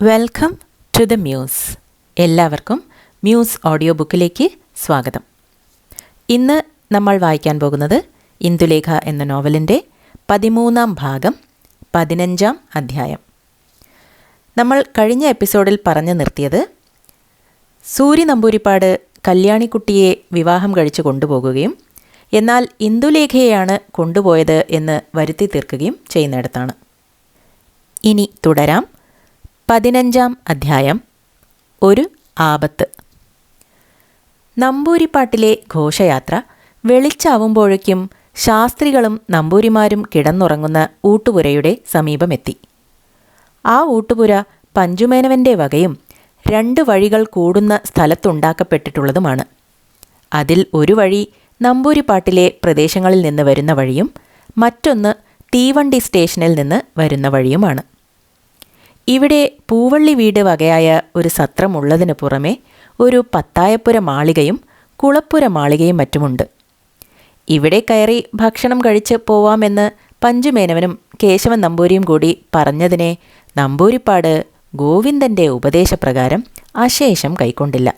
Welcome to the Muse. എല്ലാവർക്കും Muse audio ബുക്കിലേക്ക് സ്വാഗതം. ഇന്ന് നമ്മൾ വായിക്കാൻ പോകുന്നത് ഇന്ദുലേഖ എന്ന നോവലിൻ്റെ 13-ാം ഭാഗം 15-ാം അധ്യായം. നമ്മൾ കഴിഞ്ഞ എപ്പിസോഡിൽ പറഞ്ഞു നിർത്തിയത് സൂര്യ നമ്പൂരിപ്പാട് കല്യാണിക്കുട്ടിയെ വിവാഹം കഴിച്ച് കൊണ്ടുപോകുകയും എന്നാൽ ഇന്ദുലേഖയെയാണ് കൊണ്ടുപോയത് എന്ന് വരുത്തി തീർക്കുകയും ചെയ്യുന്നിടത്താണ്. ഇനി തുടരാം. 15-ാം അധ്യായം. ഒരു ആപത്ത്. നമ്പൂരിപ്പാട്ടിലെ ഘോഷയാത്ര വെളിച്ചാവുമ്പോഴേക്കും ശാസ്ത്രികളും നമ്പൂരിമാരും കിടന്നുറങ്ങുന്ന ഊട്ടുപുരയുടെ സമീപമെത്തി. ആ ഊട്ടുപുര പഞ്ചുമേനവൻ്റെ വകയും 2 വഴികൾ കൂടുന്ന സ്ഥലത്തുണ്ടാക്കപ്പെട്ടിട്ടുള്ളതുമാണ്. അതിൽ ഒരു വഴി നമ്പൂരിപ്പാട്ടിലെ പ്രദേശങ്ങളിൽ നിന്ന് വരുന്ന വഴിയും മറ്റൊന്ന് തീവണ്ടി സ്റ്റേഷനിൽ നിന്ന് വരുന്ന വഴിയുമാണ്. ഇവിടെ പൂവള്ളി വീട് വകയായ ഒരു സത്രമുള്ളതിനു പുറമെ ഒരു പത്തായപ്പുര മാളികയും കുളപ്പുര മാളികയും മറ്റുമുണ്ട്. ഇവിടെ കയറി ഭക്ഷണം കഴിച്ച് പോവാമെന്ന് പഞ്ചുമേനവനും കേശവൻ നമ്പൂരിയും കൂടി പറഞ്ഞതിനെ നമ്പൂരിപ്പാട് ഗോവിന്ദൻ്റെ ഉപദേശപ്രകാരം അശേഷം കൈക്കൊണ്ടില്ല.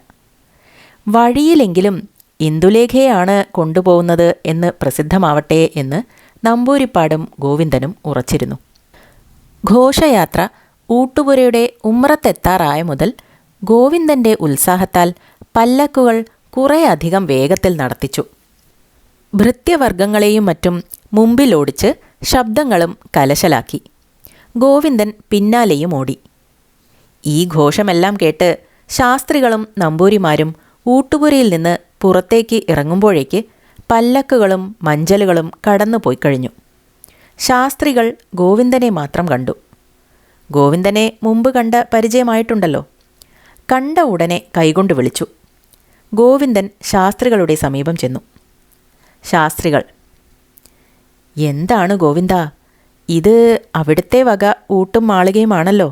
വഴിയിലെങ്കിലും ഇന്ദുലേഖയാണ് കൊണ്ടുപോകുന്നത് എന്ന് പ്രസിദ്ധമാവട്ടെ എന്ന് നമ്പൂരിപ്പാടും ഗോവിന്ദനും ഉറച്ചിരുന്നു. ഘോഷയാത്ര ഊട്ടുപുരയുടെ ഉമ്മറത്തെത്താറായ മുതൽ ഗോവിന്ദൻ്റെ ഉത്സാഹത്താൽ പല്ലക്കുകൾ കുറേയധികം വേഗത്തിൽ നടത്തിച്ചു. ഭൃത്യവർഗങ്ങളെയും മറ്റും മുമ്പിലോടിച്ച് ശബ്ദങ്ങളും കലശലാക്കി. ഗോവിന്ദൻ പിന്നാലെയും ഓടി. ഈ ഘോഷമെല്ലാം കേട്ട് ശാസ്ത്രികളും നമ്പൂരിമാരും ഊട്ടുപുരയിൽ നിന്ന് പുറത്തേക്ക് ഇറങ്ങുമ്പോഴേക്ക് പല്ലക്കുകളും മഞ്ചലുകളും കടന്നുപോയി കഴിഞ്ഞു. ശാസ്ത്രികൾ ഗോവിന്ദനെ മാത്രം കണ്ടു. ഗോവിന്ദനെ മുമ്പ് കണ്ട പരിചയമായിട്ടുണ്ടല്ലോ. കണ്ട ഉടനെ കൈകൊണ്ട് വിളിച്ചു. ഗോവിന്ദൻ ശാസ്ത്രികളുടെ സമീപം ചെന്നു. ശാസ്ത്രികൾ: എന്താണ് ഗോവിന്ദ, ഇത് അവിടുത്തെ വക ഊട്ടും മാളികയുമാണല്ലോ.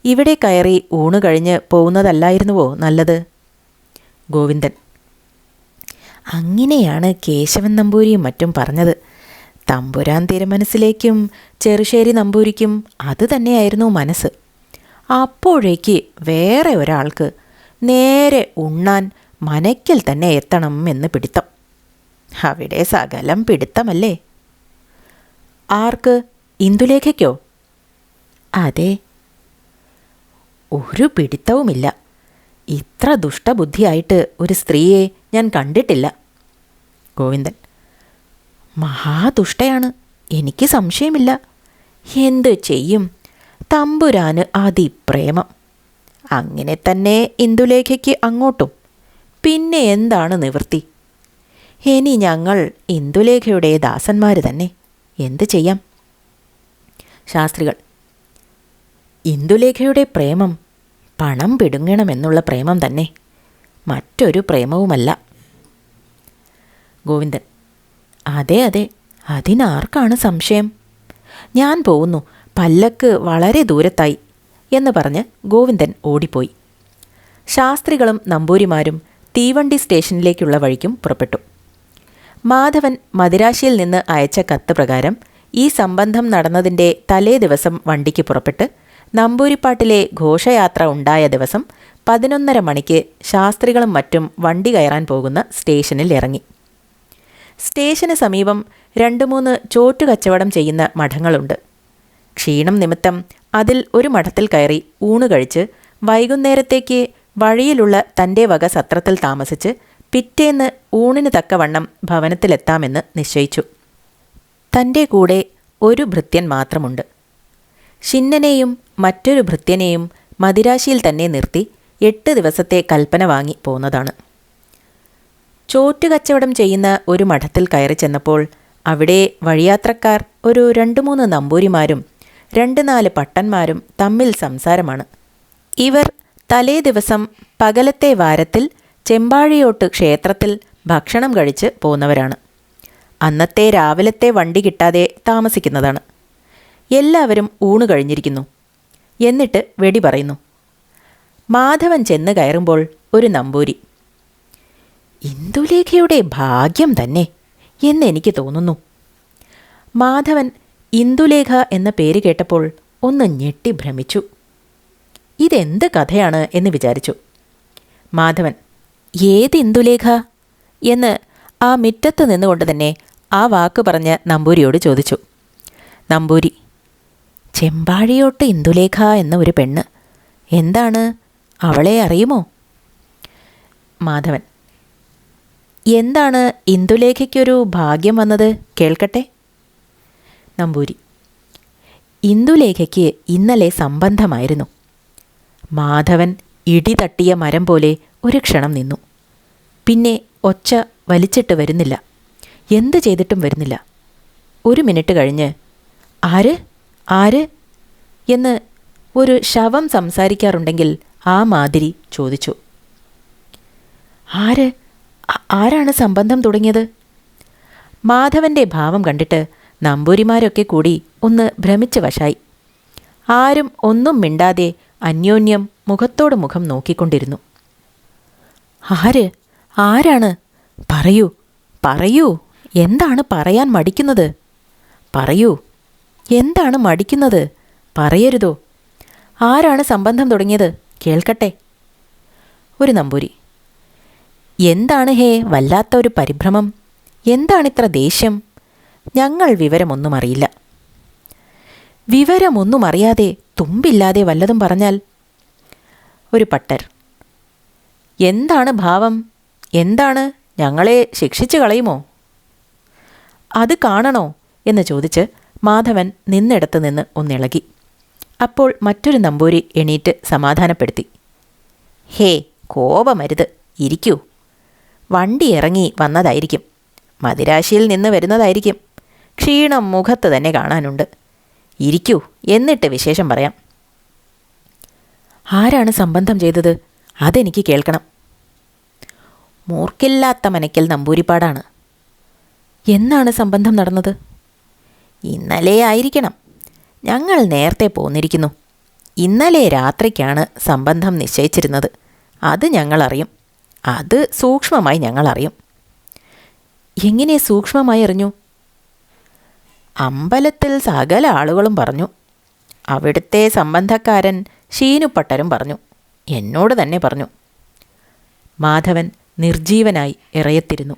ഇവിടെ കയറി ഊണ് കഴിഞ്ഞ് പോകുന്നതല്ലായിരുന്നുവോ നല്ലത്? ഗോവിന്ദൻ: അങ്ങനെയാണ് കേശവൻ നമ്പൂരിയും മറ്റും പറഞ്ഞത്. തമ്പുരാൻ തിരുമനസ്സിലേക്കും ചെറുശ്ശേരി നമ്പൂരിക്കും അത് തന്നെയായിരുന്നു മനസ്സ്. അപ്പോഴേക്ക് വേറെ ഒരാൾക്ക് നേരെ ഉണ്ണാൻ മനയ്ക്കൽ തന്നെ എത്തണം എന്ന് പിടുത്തം. അവിടെ സകലം പിടുത്തമല്ലേ. ആർക്ക്? ഇന്ദുലേഖയ്ക്കോ? അതെ. ഒരു പിടുത്തവുമില്ല. ഇത്ര ദുഷ്ടബുദ്ധിയായിട്ട് ഒരു സ്ത്രീയെ ഞാൻ കണ്ടിട്ടില്ല. ഗോവിന്ദൻ: മഹാദുഷ്ടയാണ്, എനിക്ക് സംശയമില്ല. എന്ത് ചെയ്യും, തമ്പുരാന് അതിപ്രേമം. അങ്ങനെ തന്നെ ഇന്ദുലേഖയ്ക്ക് അങ്ങോട്ടും. പിന്നെ എന്താണ് നിവൃത്തി? ഇനി ഞങ്ങൾ ഇന്ദുലേഖയുടെ ദാസന്മാർ തന്നെ. എന്ത് ചെയ്യാം? ശാസ്ത്രികൾ: ഇന്ദുലേഖയുടെ പ്രേമം പണം പിടുങ്ങണമെന്നുള്ള പ്രേമം തന്നെ, മറ്റൊരു പ്രേമവുമല്ല. ഗോവിന്ദൻ: അതെ അതെ, അതിനാർക്കാണ് സംശയം? ഞാൻ പോകുന്നു, പല്ലക്ക് വളരെ ദൂരത്തായി എന്ന് പറഞ്ഞ് ഗോവിന്ദൻ ഓടിപ്പോയി. ശാസ്ത്രികളും നമ്പൂരിമാരും തീവണ്ടി സ്റ്റേഷനിലേക്കുള്ള വഴിക്കും പുറപ്പെട്ടു. മാധവൻ മദിരാശിയിൽ നിന്ന് അയച്ച കത്ത് പ്രകാരം ഈ സംബന്ധം നടന്നതിൻ്റെ തലേ ദിവസം വണ്ടിക്ക് പുറപ്പെട്ട് നമ്പൂരിപ്പാട്ടിലെ ഘോഷയാത്ര ഉണ്ടായ ദിവസം 11:30 മണിക്ക് ശാസ്ത്രികളും മറ്റും വണ്ടി കയറാൻ പോകുന്ന സ്റ്റേഷനിൽ ഇറങ്ങി. സ്റ്റേഷന് സമീപം 2-3 ചോറ്റുകച്ചവടം ചെയ്യുന്ന മഠങ്ങളുണ്ട്. ക്ഷീണം നിമിത്തം അതിൽ ഒരു മഠത്തിൽ കയറി ഊണ് കഴിച്ച് വൈകുന്നേരത്തേക്ക് വഴിയിലുള്ള തൻ്റെ വക സത്രത്തിൽ താമസിച്ച് പിറ്റേന്ന് ഊണിന് തക്കവണ്ണം ഭവനത്തിലെത്താമെന്ന് നിശ്ചയിച്ചു. തൻ്റെ കൂടെ ഒരു ഭൃത്യൻ മാത്രമുണ്ട്. ഷിന്നനെയും മറ്റൊരു ഭൃത്യനെയും മദിരാശിയിൽ തന്നെ നിർത്തി 8 ദിവസത്തെ കൽപ്പന വാങ്ങി പോന്നതാണ്. ചോറ്റുകച്ചവടം ചെയ്യുന്ന ഒരു മഠത്തിൽ കയറി ചെന്നപ്പോൾ അവിടെ വഴിയാത്രക്കാർ ഒരു 2-3 നമ്പൂരിമാരും 2-4 പട്ടന്മാരും തമ്മിൽ സംസാരമാണ്. ഇവർ തലേ ദിവസം പകലത്തെ വാരത്തിൽ ചെമ്പാഴിയോട്ട് ക്ഷേത്രത്തിൽ ഭക്ഷണം കഴിച്ച് പോന്നവരാണ്. അന്നത്തെ രാവിലത്തെ വണ്ടി കിട്ടാതെ താമസിക്കുന്നതാണ്. എല്ലാവരും ഊണ് കഴിഞ്ഞിരിക്കുന്നു. എന്നിട്ട് വെടി പറയുന്നു. മാധവൻ ചെന്ന് കയറുമ്പോൾ ഒരു നമ്പൂരി: ഇന്ദുലേഖയുടെ ഭാഗ്യം തന്നെ എന്നെനിക്ക് തോന്നുന്നു. മാധവൻ ഇന്ദുലേഖ എന്ന പേര് കേട്ടപ്പോൾ ഒന്ന് ഞെട്ടി ഭ്രമിച്ചു. ഇതെന്ത് കഥയാണ് എന്ന് വിചാരിച്ചു. മാധവൻ, ഏത് ഇന്ദുലേഖ എന്ന് ആ മുറ്റത്ത് നിന്നുകൊണ്ട് തന്നെ ആ വാക്ക് പറഞ്ഞ് നമ്പൂരിയോട് ചോദിച്ചു. നമ്പൂരി, ചെമ്പാഴിയോട്ട് ഇന്ദുലേഖ എന്ന ഒരു പെണ്ണ്. എന്താണ്, അവളെ അറിയുമോ? മാധവൻ, എന്താണ് ഇന്ദുലേഖയ്ക്കൊരു ഭാഗ്യം വന്നത്, കേൾക്കട്ടെ. നമ്പൂരി, ഇന്ദുലേഖയ്ക്ക് ഇന്നലെ സംബന്ധമായിരുന്നു. മാധവൻ ഇടി തട്ടിയ മരം പോലെ ഒരു ക്ഷണം നിന്നു. പിന്നെ ഒച്ച വലിച്ചിട്ട് വരുന്നില്ല, എന്ത് ചെയ്തിട്ടും വരുന്നില്ല. ഒരു മിനിറ്റ് കഴിഞ്ഞ് ആര് ആര് എന്ന് ഒരു ശവം സംസാരിക്കാറുണ്ടെങ്കിൽ ആ മാതിരി ചോദിച്ചു. ആരാണ് സംബന്ധം തുടങ്ങിയത്? മാധവൻ്റെ ഭാവം കണ്ടിട്ട് നമ്പൂരിമാരൊക്കെ കൂടി ഒന്ന് ഭ്രമിച്ച് വശായി. ആരും ഒന്നും മിണ്ടാതെ അന്യോന്യം മുഖത്തോട് മുഖം നോക്കിക്കൊണ്ടിരുന്നു. ആരാണ്? പറയൂ പറയൂ, എന്താണ് പറയാൻ മടിക്കുന്നത്? പറയൂ, എന്താണ് മടിക്കുന്നത്? പറയരുതോ? ആരാണ് സംബന്ധം തുടങ്ങിയത്, കേൾക്കട്ടെ. ഒരു നമ്പൂരി, എന്താണ് ഹേ വല്ലാത്ത ഒരു പരിഭ്രമം? എന്താണിത്ര ദേഷ്യം? ഞങ്ങൾ വിവരമൊന്നും അറിയില്ല. വിവരമൊന്നും അറിയാതെ തുമ്പില്ലാതെ വല്ലതും പറഞ്ഞാൽ? ഒരു പട്ടർ, എന്താണ് ഭാവം? എന്താണ്, ഞങ്ങളെ ശിക്ഷിച്ചു കളയുമോ? അത് കാണണോ എന്ന് ചോദിച്ച് മാധവൻ നിന്നിടത്ത് നിന്ന് ഒന്നിളകി. അപ്പോൾ മറ്റൊരു നമ്പൂരി എണീറ്റ് സമാധാനപ്പെടുത്തി. ഹേ, കോപമരുത്, ഇരിക്കൂ. വണ്ടി ഇറങ്ങി വന്നതായിരിക്കും, മദിരാശിയിൽ നിന്ന് വരുന്നതായിരിക്കും. ക്ഷീണം മുഖത്ത് തന്നെ കാണാനുണ്ട്. ഇരിക്കൂ, എന്നിട്ട് വിശേഷം പറയാം. ആരാണ് സംബന്ധം ചെയ്തത്, അതെനിക്ക് കേൾക്കണം. മൂർക്കില്ലാത്ത മനയ്ക്കൽ നമ്പൂരിപ്പാടാണ്. എന്നാണ് സംബന്ധം നടന്നത്? ഇന്നലെ ആയിരിക്കണം. ഞങ്ങൾ നേരത്തെ പോന്നിരിക്കുന്നു. ഇന്നലെ രാത്രിക്കാണ് സംബന്ധം നിശ്ചയിച്ചിരുന്നത്. അത് ഞങ്ങളറിയും. അത് സൂക്ഷ്മമായി ഞങ്ങളറിയും. എങ്ങനെ സൂക്ഷ്മമായി അറിഞ്ഞു? അമ്പലത്തിൽ സകല ആളുകളും പറഞ്ഞു. അവിടുത്തെ സംബന്ധക്കാരൻ ഷീനുപ്പട്ടരും പറഞ്ഞു. എന്നോട് തന്നെ പറഞ്ഞു. മാധവൻ നിർജീവനായി ഇറയത്തിരുന്നു.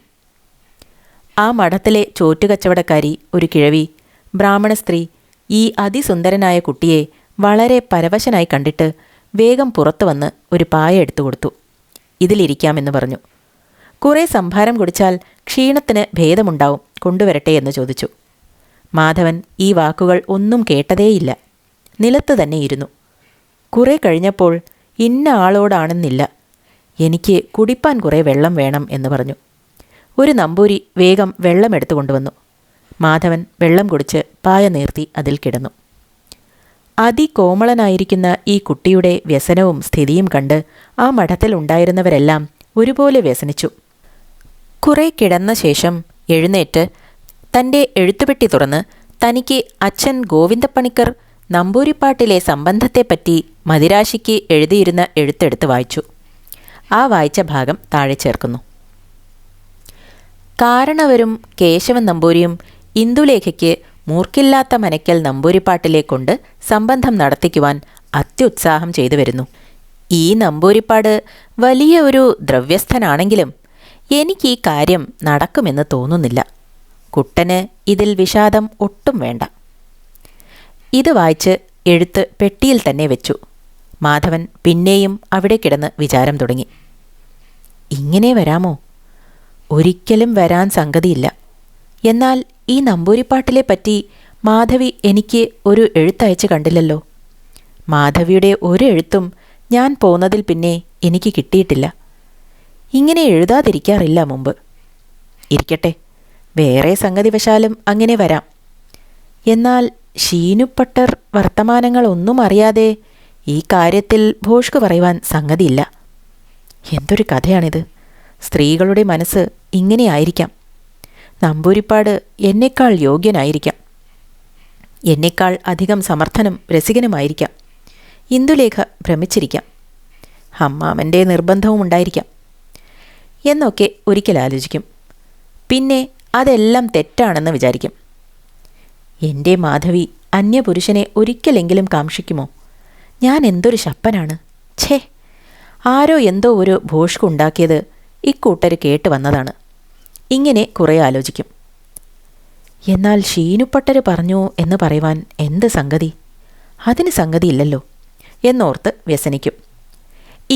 ആ മഠത്തിലെ ചോറ്റുകച്ചവടക്കാരി ഒരു കിഴവി, ബ്രാഹ്മണ സ്ത്രീ, ഈ അതിസുന്ദരനായ കുട്ടിയെ വളരെ പരവശനായി കണ്ടിട്ട് വേഗം പുറത്തു വന്ന് ഒരു പായ എടുത്തു കൊടുത്തു. ഇതിലിരിക്കാമെന്ന് പറഞ്ഞു. കുറേ സംഭാരം കുടിച്ചാൽ ക്ഷീണത്തിന് ഭേദമുണ്ടാവും, കൊണ്ടുവരട്ടെ എന്ന് ചോദിച്ചു. മാധവൻ ഈ വാക്കുകൾ ഒന്നും കേട്ടതേയില്ല. നിലത്ത് തന്നെ ഇരുന്നു. കുറേ കഴിഞ്ഞപ്പോൾ ഇന്ന ആളോടാണെന്നില്ല, എനിക്ക് കുടിപ്പാൻ കുറേ വെള്ളം വേണം എന്ന് പറഞ്ഞു. ഒരു നമ്പൂരി വേഗം വെള്ളം എടുത്തു കൊണ്ടുവന്നു. മാധവൻ വെള്ളം കുടിച്ച് പായ നീർത്തി അതിൽ കിടന്നു. അതികോമളനായിരിക്കുന്ന ഈ കുട്ടിയുടെ വ്യസനവും സ്ഥിതിയും കണ്ട് ആ മഠത്തിൽ ഉണ്ടായിരുന്നവരെല്ലാം ഒരുപോലെ വ്യസനിച്ചു. കുറെ കിടന്ന ശേഷം എഴുന്നേറ്റ് തൻ്റെ എഴുത്തുപെട്ടി തുറന്ന് തനിക്ക് അച്ഛൻ ഗോവിന്ദപ്പണിക്കർ നമ്പൂരിപ്പാട്ടിലെ സംബന്ധത്തെപ്പറ്റി മദിരാശിക്ക് എഴുതിയിരുന്ന എഴുത്തെടുത്ത് വായിച്ചു. ആ വായിച്ച ഭാഗം താഴെ ചേർക്കുന്നു. കാരണവരും കേശവൻ നമ്പൂരിയും ഇന്ദുലേഖയ്ക്ക് മൂർക്കില്ലാത്ത മനയ്ക്കൽ നമ്പൂരിപ്പാട്ടിലെ കൊണ്ട് സംബന്ധം നടത്തിക്കുവാൻ അത്യുത്സാഹം ചെയ്തു വരുന്നു. ഈ നമ്പൂരിപ്പാട് വലിയ ഒരു ദ്രവ്യസ്ഥനാണെങ്കിലും എനിക്ക് ഈ കാര്യം നടക്കുമെന്ന് തോന്നുന്നില്ല. കുട്ടന് ഇതിൽ വിഷാദം ഒട്ടും വേണ്ട. ഇത് വായിച്ച് എഴുത്ത് പെട്ടിയിൽ തന്നെ വെച്ചു. മാധവൻ പിന്നെയും അവിടെ കിടന്ന് വിചാരം തുടങ്ങി. ഇങ്ങനെ വരാമോ? ഒരിക്കലും വരാൻ സംഗതിയില്ല. എന്നാൽ ഈ നമ്പൂരിപ്പാട്ടിലെ പറ്റി മാധവി എനിക്ക് ഒരു എഴുത്തയച്ച് കണ്ടില്ലല്ലോ. മാധവിയുടെ ഒരു എഴുത്തും ഞാൻ പോന്നതിൽ പിന്നെ എനിക്ക് കിട്ടിയിട്ടില്ല. ഇങ്ങനെ എഴുതാതിരിക്കാറില്ല മുമ്പ്. ഇരിക്കട്ടെ, വേറെ സംഗതിവശാലും അങ്ങനെ വരാം. എന്നാൽ ഷീനുപ്പട്ടർ വർത്തമാനങ്ങളൊന്നും അറിയാതെ ഈ കാര്യത്തിൽ ഭോഷ്ക് പറയുവാൻ സംഗതിയില്ല. എന്തൊരു കഥയാണിത്! സ്ത്രീകളുടെ മനസ്സ് ഇങ്ങനെയായിരിക്കാം. നമ്പൂരിപ്പാട് എന്നേക്കാൾ യോഗ്യനായിരിക്കാം. എന്നേക്കാൾ അധികം സമർത്ഥനും രസികനുമായിരിക്കാം. ഇന്ദുലേഖ ഭ്രമിച്ചിരിക്കാം. അമ്മാമൻ്റെ നിർബന്ധവും ഉണ്ടായിരിക്കാം എന്നൊക്കെ ഒരിക്കൽ ആലോചിക്കും. പിന്നെ അതെല്ലാം തെറ്റാണെന്ന് വിചാരിക്കും. എൻ്റെ മാധവി അന്യപുരുഷനെ ഒരിക്കലെങ്കിലും കാക്ഷിക്കുമോ? ഞാൻ എന്തൊരു ശപ്പനാണ്. ഛേ, ആരോ എന്തോ ഒരു ഭോഷ്കുണ്ടാക്കിയത് ഇക്കൂട്ടർ കേട്ട് വന്നതാണ്. ഇങ്ങനെ കുറേ ആലോചിക്കും. എന്നാൽ ഷീനുപ്പട്ടർ പറഞ്ഞു എന്ന് പറയുവാൻ എന്ത് സംഗതി? അതിന് സംഗതിയില്ലല്ലോ എന്നോർത്ത് വ്യസനിക്കും.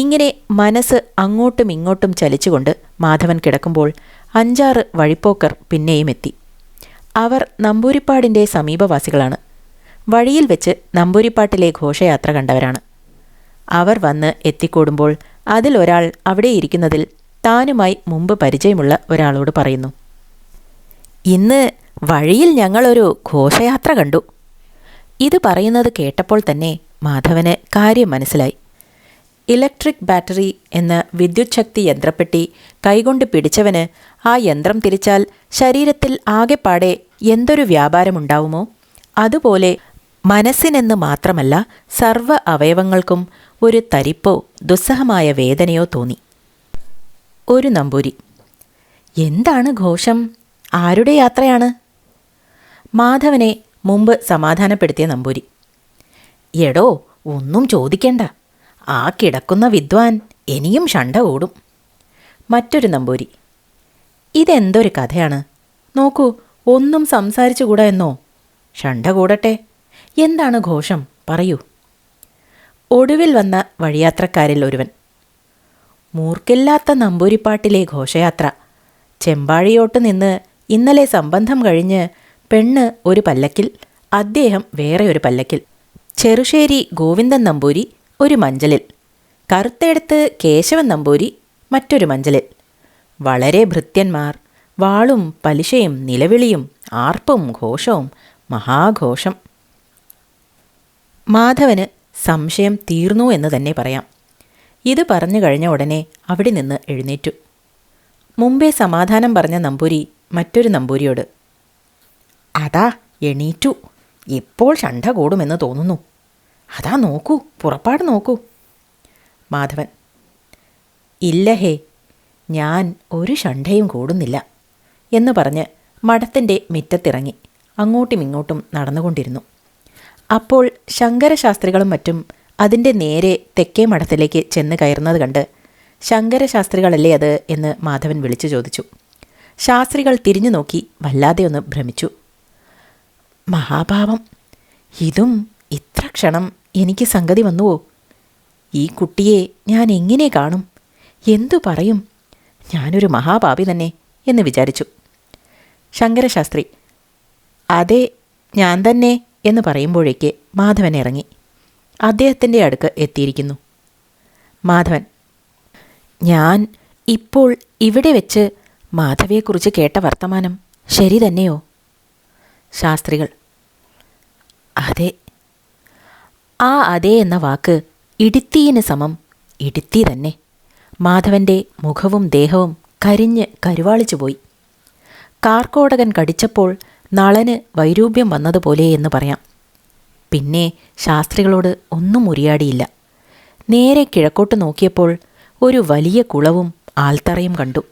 ഇങ്ങനെ മനസ്സ് അങ്ങോട്ടും ഇങ്ങോട്ടും ചലിച്ചുകൊണ്ട് മാധവൻ കിടക്കുമ്പോൾ 5-6 വഴിപ്പോക്കർ പിന്നെയും എത്തി. അവർ നമ്പൂരിപ്പാടിൻ്റെ സമീപവാസികളാണ്. വഴിയിൽ വെച്ച് നമ്പൂരിപ്പാട്ടിലെ ഘോഷയാത്ര കണ്ടവരാണ്. അവർ വന്ന് എത്തിക്കൂടുമ്പോൾ അതിലൊരാൾ അവിടെ ഇരിക്കുന്നതിൽ താനുമായി മുമ്പ് പരിചയമുള്ള ഒരാളോട് പറയുന്നു, ഇന്ന് വഴിയിൽ ഞങ്ങളൊരു ഘോഷയാത്ര കണ്ടു. ഇത് പറയുന്നത് കേട്ടപ്പോൾ തന്നെ മാധവന് കാര്യം മനസ്സിലായി. ഇലക്ട്രിക് ബാറ്ററി എന്ന വിദ്യുത് ശക്തി യന്ത്രപ്പെട്ടി കൈകൊണ്ട് പിടിച്ചവന് ആ യന്ത്രം തിരിച്ചാൽ ശരീരത്തിൽ ആകെപ്പാടെ എന്തൊരു വ്യാപാരമുണ്ടാവുമോ, അതുപോലെ മനസ്സിനെന്ന് മാത്രമല്ല സർവ്വ അവയവങ്ങൾക്കും ഒരു തരിപ്പോ ദുസ്സഹമായ വേദനയോ തോന്നി. ഒരു നമ്പൂരി, എന്താണ് ഘോഷം? ആരുടെ യാത്രയാണ്? മാധവനെ മുമ്പ് സമാധാനപ്പെടുത്തിയ നമ്പൂരി, എടോ, ഒന്നും ചോദിക്കേണ്ട, ആ കിടക്കുന്ന വിദ്വാൻ ഇനിയും ഷണ്ട ഓടും. മറ്റൊരു നമ്പൂരി, ഇതെന്തൊരു കഥയാണ്? നോക്കൂ, ഒന്നും സംസാരിച്ചുകൂടാ എന്നോ? ഷണ്ട കൂടട്ടെ. എന്താണ് ഘോഷം? പറയൂ. ഒടുവിൽ വന്ന വഴിയാത്രക്കാരിൽ ഒരുവൻ, മൂർക്കില്ലാത്ത നമ്പൂരിപ്പാട്ടിലെ ഘോഷയാത്ര. ചെമ്പാഴിയോട്ട് നിന്ന് ഇന്നലെ സംബന്ധം കഴിഞ്ഞ് പെണ്ണ് ഒരു പല്ലക്കിൽ, അദ്ദേഹം വേറെ ഒരു പല്ലക്കിൽ. ചെറുശ്ശേരി ഗോവിന്ദൻ നമ്പൂരി ഒരു മഞ്ചലിൽ, കറുത്തെടുത്ത് കേശവൻ നമ്പൂരി മറ്റൊരു മഞ്ചലിൽ. വളരെ ഭൃത്യന്മാർ, വാളും പലിശയും നിലവിളിയും ആർപ്പും ഘോഷവും, മഹാഘോഷം. മാധവന് സംശയം തീർന്നു എന്ന് തന്നെ പറയാം. ഇത് പറഞ്ഞു കഴിഞ്ഞ ഉടനെ അവിടെ നിന്ന് എഴുന്നേറ്റു. മുമ്പേ സമാധാനം പറഞ്ഞ നമ്പൂരി മറ്റൊരു നമ്പൂരിയോട്, അതാ എണീറ്റു, ഇപ്പോൾ ഷണ്ട കൂടുമെന്ന് തോന്നുന്നു. അതാ നോക്കൂ, പുറപ്പാട് നോക്കൂ. മാധവൻ, ഇല്ല ഹേ, ഞാൻ ഒരു ഷണ്ടയും കൂടുന്നില്ല എന്ന് പറഞ്ഞ് മഠത്തിൻ്റെ മുറ്റത്തിറങ്ങി അങ്ങോട്ടും ഇങ്ങോട്ടും നടന്നുകൊണ്ടിരുന്നു. അപ്പോൾ ശങ്കരശാസ്ത്രികളും മറ്റും അതിൻ്റെ നേരെ തെക്കേ മഠത്തിലേക്ക് ചെന്ന് കയറുന്നത് കണ്ട്, ശങ്കരശാസ്ത്രികളല്ലേ അത് എന്ന് മാധവൻ വിളിച്ചു ചോദിച്ചു. ശാസ്ത്രികൾ തിരിഞ്ഞു നോക്കി വല്ലാതെ ഒന്ന് ഭ്രമിച്ചു. മഹാഭാവം, ഇതും ഇത്ര ക്ഷണം എനിക്ക് സംഗതി വന്നുവോ? ഈ കുട്ടിയെ ഞാൻ എങ്ങനെ കാണും? എന്തു പറയും? ഞാനൊരു മഹാപാപി തന്നെ എന്ന് വിചാരിച്ചു. ശങ്കരശാസ്ത്രി, അതെ, ഞാൻ തന്നെ എന്ന് പറയുമ്പോഴേക്ക് മാധവൻ ഇറങ്ങി അദ്ദേഹത്തിൻ്റെ അടുക്ക് എത്തിയിരിക്കുന്നു. മാധവൻ, ഞാൻ ഇപ്പോൾ ഇവിടെ വെച്ച് മാധവിയെക്കുറിച്ച് കേട്ട വർത്തമാനം ശരി തന്നെയോ? ശാസ്ത്രികൾ, അതെ. ആ അതെ എന്ന വാക്ക് ഇടിത്തീന് സമം ഇടിത്തി തന്നെ. മാധവൻ്റെ മുഖവും ദേഹവും കരിഞ്ഞ് കരുവാളിച്ചുപോയി. കാർക്കോടകൻ കടിച്ചപ്പോൾ നളന് വൈരൂപ്യം വന്നതുപോലെ എന്ന് പറയാം. പിന്നെ ശാസ്ത്രികളോട് ഒന്നും ഉരിയാടിയില്ല. നേരെ കിഴക്കോട്ട് നോക്കിയപ്പോൾ ഒരു വലിയ കുളവും ആൽത്തറയും കണ്ടു.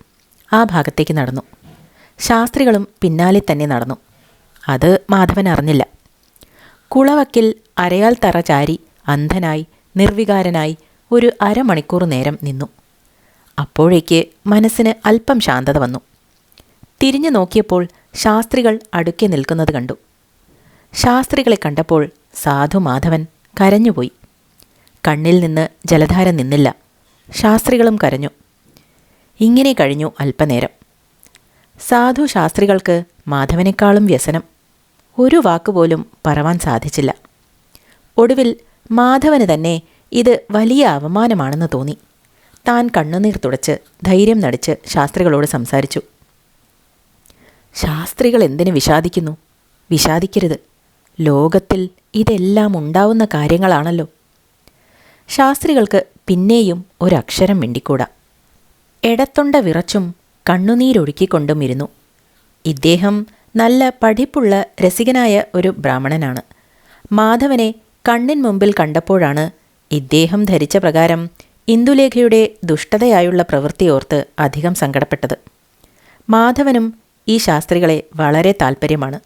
ആ ഭാഗത്തേക്ക് നടന്നു. ശാസ്ത്രികളും പിന്നാലെ തന്നെ നടന്നു. അത് മാധവൻ അറിഞ്ഞില്ല. കുളവക്കിൽ അരയാൽ തറ ചാരി അന്ധനായി നിർവികാരനായി ഒരു അരമണിക്കൂർ നേരം നിന്നു. അപ്പോഴേക്ക് മനസ്സിന് അല്പം ശാന്തത വന്നു. തിരിഞ്ഞു നോക്കിയപ്പോൾ ശാസ്ത്രികൾ അടുക്കെ നിൽക്കുന്നത് കണ്ടു. ശാസ്ത്രികളെ കണ്ടപ്പോൾ സാധു മാധവൻ കരഞ്ഞുപോയി. കണ്ണിൽ നിന്ന് ജലധാര നിന്നില്ല. ശാസ്ത്രികളും കരഞ്ഞു. ഇങ്ങനെ കഴിഞ്ഞു അല്പനേരം. സാധു ശാസ്ത്രികൾക്ക് മാധവനേക്കാളും വ്യസനം. ഒരു വാക്കുപോലും പറവാൻ സാധിച്ചില്ല. ഒടുവിൽ മാധവന് തന്നെ ഇത് വലിയ അവമാനമാണെന്ന് തോന്നി. താൻ കണ്ണുനീർ തുടച്ച് ധൈര്യം നടിച്ച് ശാസ്ത്രികളോട് സംസാരിച്ചു. ശാസ്ത്രികൾ എന്തിന് വിഷാദിക്കുന്നു? വിഷാദിക്കരുത്. ലോകത്തിൽ ഇതെല്ലാം ഉണ്ടാവുന്ന കാര്യങ്ങളാണല്ലോ. ശാസ്ത്രികൾക്ക് പിന്നെയും ഒരക്ഷരം മിണ്ടിക്കൂടാ. എടത്തൊണ്ട വിറച്ചും കണ്ണുനീരൊഴുക്കിക്കൊണ്ടും ഇരുന്നു. ഇദ്ദേഹം നല്ല പഠിപ്പുള്ള രസികനായ ഒരു ബ്രാഹ്മണനാണ്. മാധവനെ കണ്ണിൻ മുമ്പിൽ കണ്ടപ്പോഴാണ് ഇദ്ദേഹം ധരിച്ച പ്രകാരം ഇന്ദുലേഖയുടെ ദുഷ്ടതയായുള്ള പ്രവൃത്തിയോർത്ത് അധികം സങ്കടപ്പെട്ടത്. മാധവനും ഈ ശാസ്ത്രികളെ വളരെ താൽപ്പര്യമാണ്.